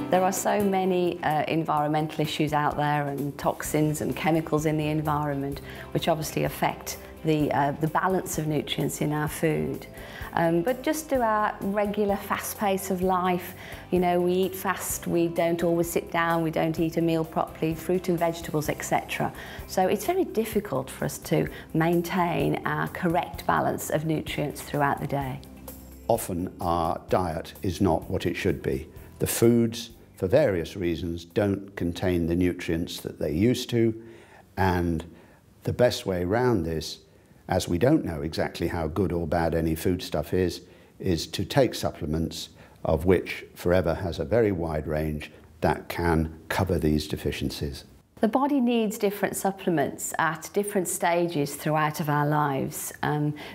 There are so many environmental issues out there and toxins and chemicals in the environment which obviously affect the balance of nutrients in our food. But just through our regular fast pace of life, you know, we eat fast, we don't always sit down, we don't eat a meal properly, fruit and vegetables, etc. So it's very difficult for us to maintain our correct balance of nutrients throughout the day. Often our diet is not what it should be. The foods, for various reasons, don't contain the nutrients that they used to, and the best way around this, as we don't know exactly how good or bad any foodstuff is to take supplements, of which Forever has a very wide range that can cover these deficiencies. The body needs different supplements at different stages throughout of our lives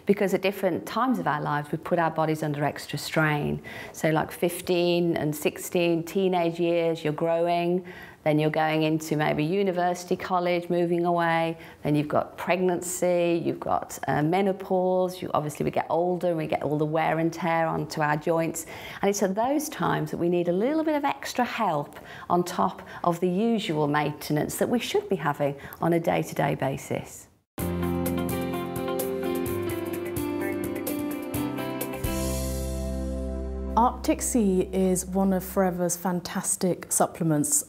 because at different times of our lives we put our bodies under extra strain. So like 15 and 16, teenage years, you're growing, then you're going into maybe university, college, moving away, then you've got pregnancy, you've got menopause, obviously we get older and we get all the wear and tear onto our joints, and it's at those times that we need a little bit of extra help on top of the usual maintenance that we should be having on a day-to-day basis. Arctic Sea is one of Forever's fantastic supplements.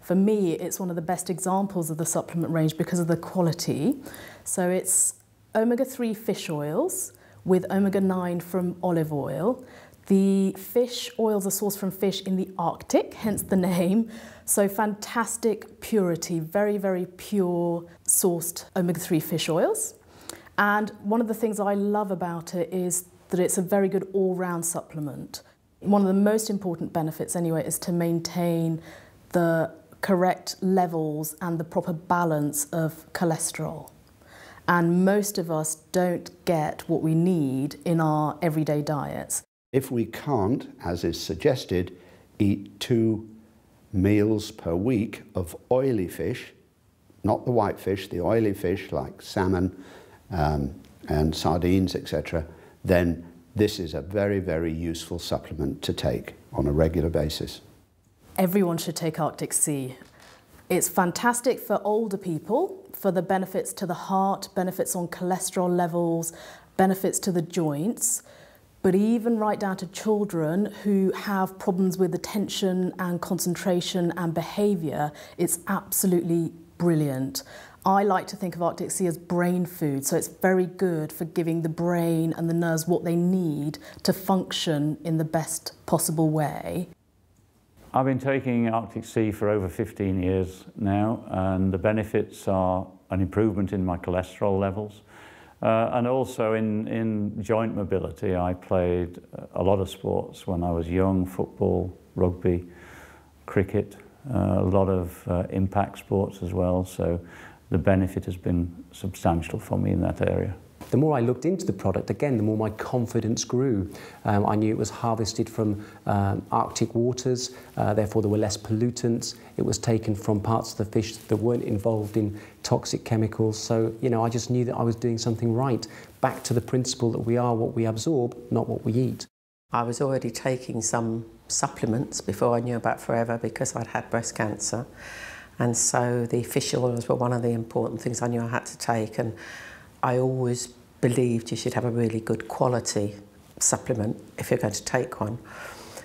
For me, it's one of the best examples of the supplement range because of the quality. So it's omega-3 fish oils with omega-9 from olive oil. The fish oils are sourced from fish in the Arctic, hence the name. So fantastic purity, very, very pure sourced omega-3 fish oils. And one of the things I love about it is that it's a very good all-round supplement. One of the most important benefits anyway is to maintain the correct levels and the proper balance of cholesterol. And most of us don't get what we need in our everyday diets. If we can't, as is suggested, eat 2 meals per week of oily fish, not the white fish, the oily fish like salmon and sardines, etc., then this is a very, very useful supplement to take on a regular basis. Everyone should take Arctic Sea. It's fantastic for older people, for the benefits to the heart, benefits on cholesterol levels, benefits to the joints, but even right down to children who have problems with attention and concentration and behaviour, it's absolutely brilliant. I like to think of Arctic Sea as brain food, so it's very good for giving the brain and the nerves what they need to function in the best possible way. I've been taking Arctic Sea for over 15 years now, and the benefits are an improvement in my cholesterol levels and also in joint mobility. I played a lot of sports when I was young: football, rugby, cricket, a lot of impact sports as well. So the benefit has been substantial for me in that area. The more I looked into the product, again, the more my confidence grew. I knew it was harvested from Arctic waters, therefore there were less pollutants. It was taken from parts of the fish that weren't involved in toxic chemicals. So, you know, I just knew that I was doing something right. Back to the principle that we are what we absorb, not what we eat. I was already taking some supplements before I knew about Forever because I'd had breast cancer. And so the fish oils were one of the important things I knew I had to take, and I always believed you should have a really good quality supplement if you're going to take one.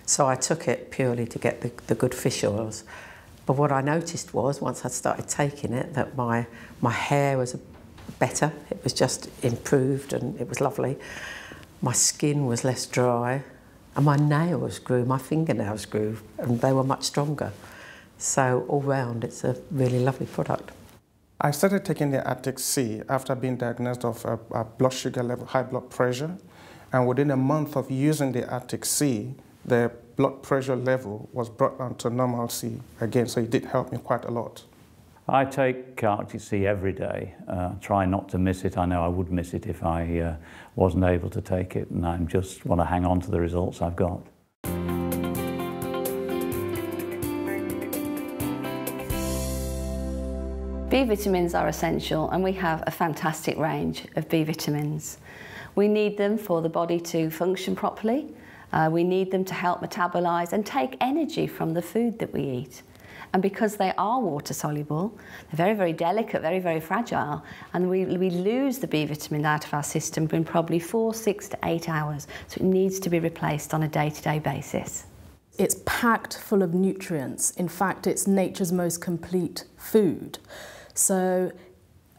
So I took it purely to get the good fish oils. But what I noticed was, once I started taking it, that my hair was better. It was just improved and it was lovely. My skin was less dry and my nails grew, my fingernails grew, and they were much stronger. So all round, it's a really lovely product. I started taking the Arctic Sea after being diagnosed of a blood sugar level, high blood pressure, and within a month of using the Arctic Sea, the blood pressure level was brought down to normalcy again, so it did help me quite a lot. I take Arctic Sea every day, try not to miss it. I know I would miss it if I wasn't able to take it, and I just want to hang on to the results I've got. B vitamins are essential, and we have a fantastic range of B vitamins. We need them for the body to function properly, We need them to help metabolise and take energy from the food that we eat. And because they are water soluble, they're very, very delicate, very, very fragile, and we lose the B vitamin out of our system in probably 4, 6 to 8 hours. So it needs to be replaced on a day-to-day basis. It's packed full of nutrients. In fact, it's nature's most complete food. So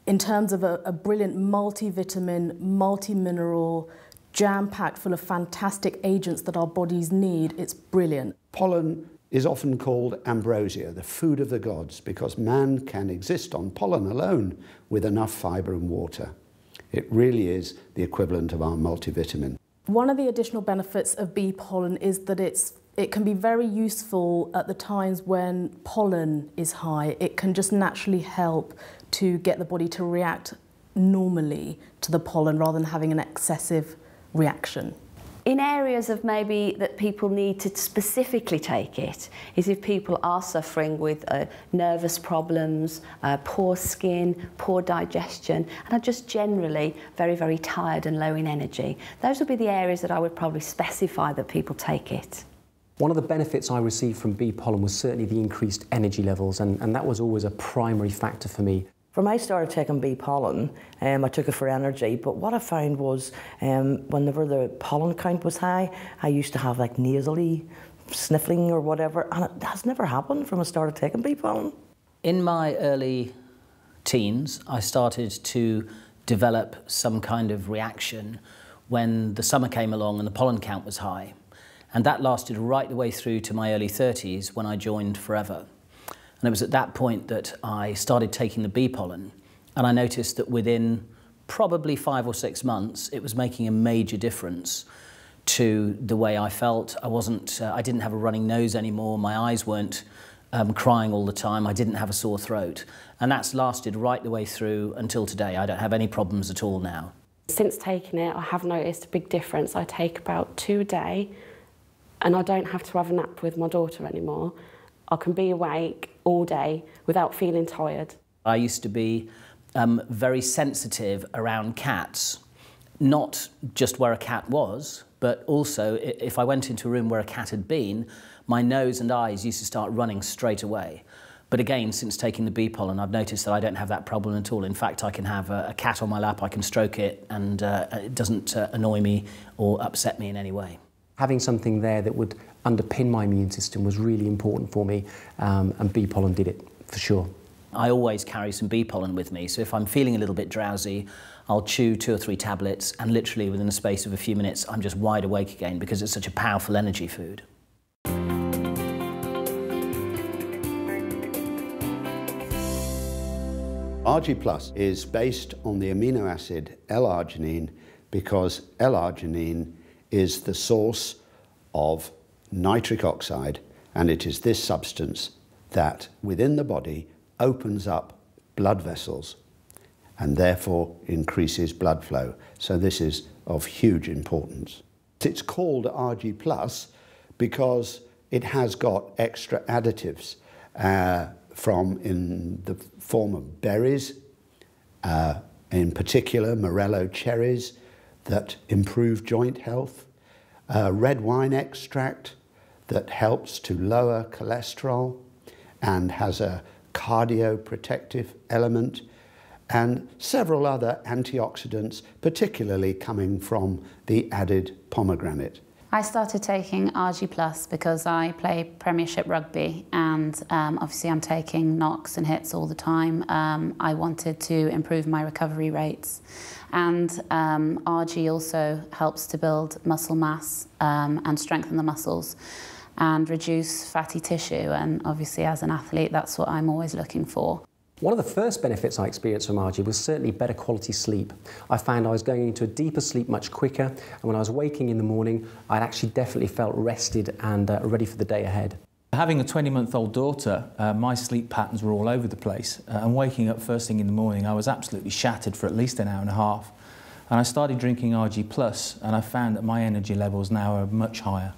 in terms of a brilliant multivitamin, multi-mineral, jam-packed full of fantastic agents that our bodies need, it's brilliant. Pollen is often called ambrosia, the food of the gods, because man can exist on pollen alone with enough fibre and water. It really is the equivalent of our multivitamin. One of the additional benefits of bee pollen is that it can be very useful at the times when pollen is high. It can just naturally help to get the body to react normally to the pollen rather than having an excessive reaction. In areas of maybe that people need to specifically take it is if people are suffering with nervous problems, poor skin, poor digestion, and are just generally very, very tired and low in energy. Those would be the areas that I would probably specify that people take it. One of the benefits I received from bee pollen was certainly the increased energy levels, and that was always a primary factor for me. When I started taking bee pollen, I took it for energy, but what I found was whenever the pollen count was high, I used to have like nasally sniffling or whatever, and it has never happened from I started taking bee pollen. In my early teens, I started to develop some kind of reaction when the summer came along and the pollen count was high. And that lasted right the way through to my early 30s when I joined Forever. And it was at that point that I started taking the bee pollen, and I noticed that within probably 5 or 6 months, it was making a major difference to the way I felt. I didn't have a running nose anymore. My eyes weren't crying all the time. I didn't have a sore throat. And that's lasted right the way through until today. I don't have any problems at all now. Since taking it, I have noticed a big difference. I take about 2 a day, and I don't have to have a nap with my daughter anymore. I can be awake all day without feeling tired. I used to be very sensitive around cats, not just where a cat was, but also if I went into a room where a cat had been, my nose and eyes used to start running straight away. But again, since taking the bee pollen, I've noticed that I don't have that problem at all. In fact, I can have a cat on my lap, I can stroke it, and it doesn't annoy me or upset me in any way. Having something there that would underpin my immune system was really important for me, and bee pollen did it, for sure. I always carry some bee pollen with me, so if I'm feeling a little bit drowsy, I'll chew 2 or 3 tablets, and literally within the space of a few minutes, I'm just wide awake again because it's such a powerful energy food. RG Plus is based on the amino acid L-arginine because L-arginine is the source of nitric oxide, and it is this substance that within the body opens up blood vessels and therefore increases blood flow. So this is of huge importance. It's called RG Plus because it has got extra additives in the form of berries, in particular morello cherries, that improve joint health, red wine extract that helps to lower cholesterol and has a cardioprotective element, and several other antioxidants, particularly coming from the added pomegranate. I started taking RG Plus because I play Premiership rugby, and obviously I'm taking knocks and hits all the time. I wanted to improve my recovery rates, and RG also helps to build muscle mass and strengthen the muscles and reduce fatty tissue, and obviously as an athlete that's what I'm always looking for. One of the first benefits I experienced from RG was certainly better quality sleep. I found I was going into a deeper sleep much quicker, and when I was waking in the morning, I actually definitely felt rested and ready for the day ahead. Having a 20-month-old daughter, my sleep patterns were all over the place, and waking up first thing in the morning, I was absolutely shattered for at least an hour and a half. And I started drinking RG Plus, and I found that my energy levels now are much higher.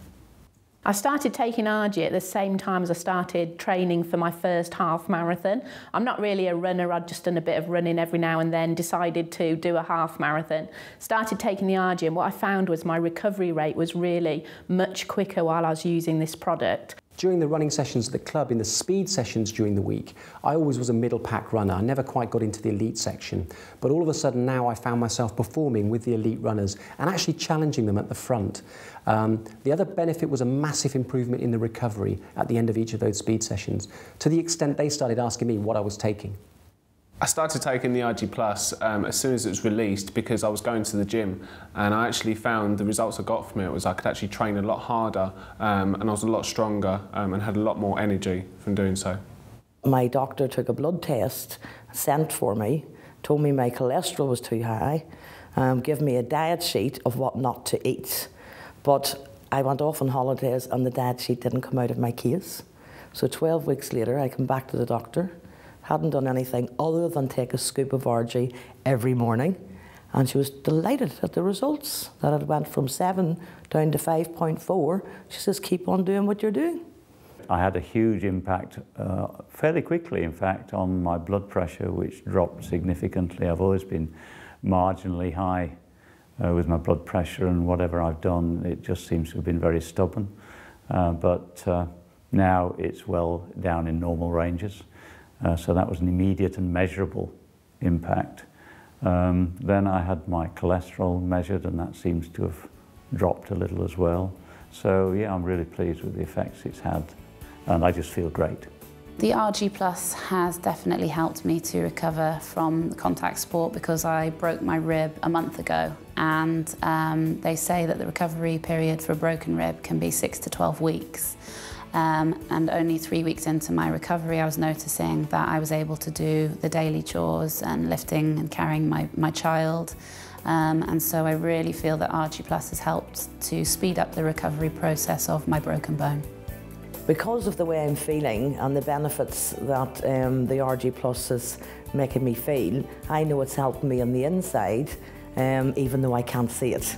I started taking RG at the same time as I started training for my first half marathon. I'm not really a runner, I'd just done a bit of running every now and then, decided to do a half marathon. Started taking the RG, and what I found was my recovery rate was really much quicker while I was using this product. During the running sessions at the club, in the speed sessions during the week, I always was a middle pack runner. I never quite got into the elite section. But all of a sudden now I found myself performing with the elite runners and actually challenging them at the front. The other benefit was a massive improvement in the recovery at the end of each of those speed sessions, to the extent they started asking me what I was taking. I started taking the RG Plus as soon as it was released because I was going to the gym, and I actually found the results I got from it was I could actually train a lot harder and I was a lot stronger and had a lot more energy from doing so. My doctor took a blood test, sent for me, told me my cholesterol was too high, gave me a diet sheet of what not to eat. But I went off on holidays and the diet sheet didn't come out of my case. So 12 weeks later I come back to the doctor. Hadn't done anything other than take a scoop of RG every morning, and she was delighted at the results, that it went from 7 down to 5.4. She says, keep on doing what you're doing. I had a huge impact fairly quickly, in fact, on my blood pressure, which dropped significantly. I've always been marginally high with my blood pressure, and whatever I've done, it just seems to have been very stubborn. But now it's well down in normal ranges. So that was an immediate and measurable impact. Then I had my cholesterol measured, and that seems to have dropped a little as well. So yeah, I'm really pleased with the effects it's had, and I just feel great. The RG Plus has definitely helped me to recover from contact sport because I broke my rib a month ago, and they say that the recovery period for a broken rib can be 6 to 12 weeks. And only 3 weeks into my recovery, I was noticing that I was able to do the daily chores and lifting and carrying my child. And so I really feel that RG Plus has helped to speed up the recovery process of my broken bone. Because of the way I'm feeling and the benefits that the RG Plus is making me feel, I know it's helping me on the inside, even though I can't see it.